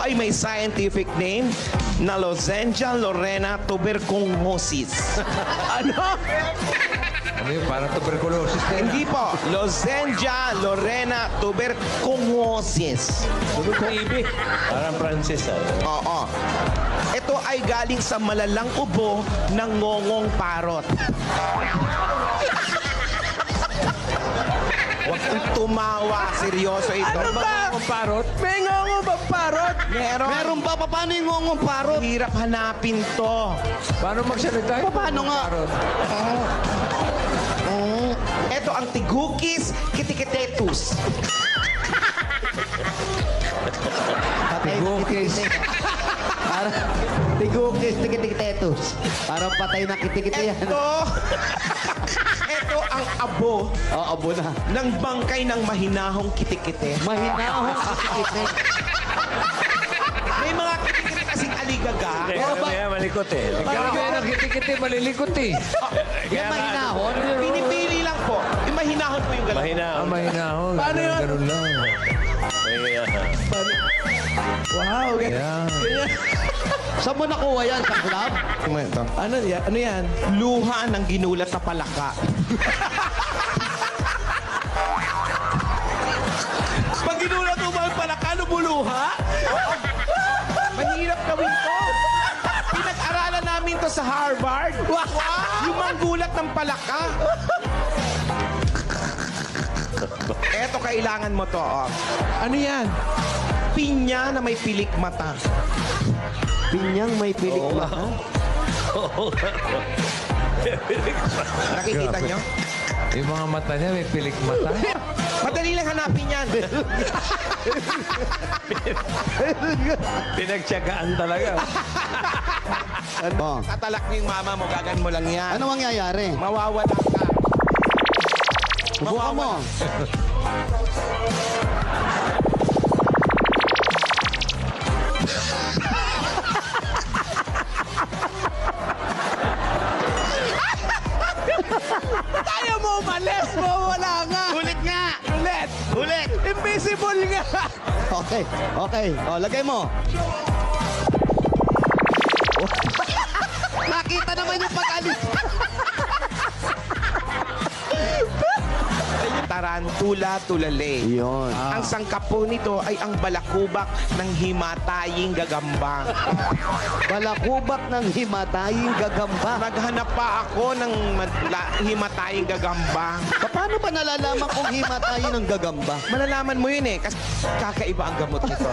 ay may scientific name na Lozengea lorena tuberculosis. Ano? Ano yun? Parang tuberculosis na yun. Hindi po. Lozengea lorena tuberculosis. Parang Francis, Oo. Ito ay galing sa malalang ubo ng ngongong parot. Huwag kang tumawa. Seryoso ito. Ano ba? Ang parot? May ngongong bang parot? Meron. Meron ba? Paano yung ngongong parot? Hirap hanapin to. Paano magsalita? Paano nga? Parot. Ito ang tigukis kitikitetus. Tigukis. Para tigukis, tikitetus. Parang patay na kitikite yan. Ito ang abo Oo, abo na. ng bangkay ng mahinahong kitikite. Mahinahong kitikite. May mga kitikite kasing aligaga. Kaya malikot eh. Ikaw ba yung nakiti-kiti, malilikot eh. Yung mahinahon. Pinipili lang po. Yung mahinahon po yung galaw. Mahina. Mahinahon. Paano yun? Ganun lang. Wow. Yan. Saan mo nakuha yan? Sa club? Ano yan? Ano yan? Luha ng ginulat na palaka. Pag ginulat mo ba ang palaka, lumuluha? Mahirap gawin to. Pinag-aralan namin to sa Harvard. Wow! Yung manggulat ng palaka. Eto, kailangan mo to. Oh. Ano yan? Pinya na may pilik mata. Pinyang may pilik mata. Nakikita nyo? Yung mga mata niya, may pilik mata. Madali lang hanapin yan. Pinagtsagaan talaga. Oh. Tatalak niyo yung mama mo, gagan mo lang yan. Ano mangyayari? Mawawala ka. Subukan mo. Kaya mo umalis, mawawala nga. Ulit nga. Ulit. Ulit. Invisible nga. Okay, okay. O, lagay mo. Nakita naman yung pag-alis. Tarantula tulale. Yun. Ang sangkap po nito ay ang balakubak ng himataying gagamba. Balakubak ng himataying gagamba. Naghanap pa ako ng himataying gagamba. Paano ba nalalaman kung himatayin ng gagamba? Malalaman mo yun eh, kasi kakaiba ang gamot nito.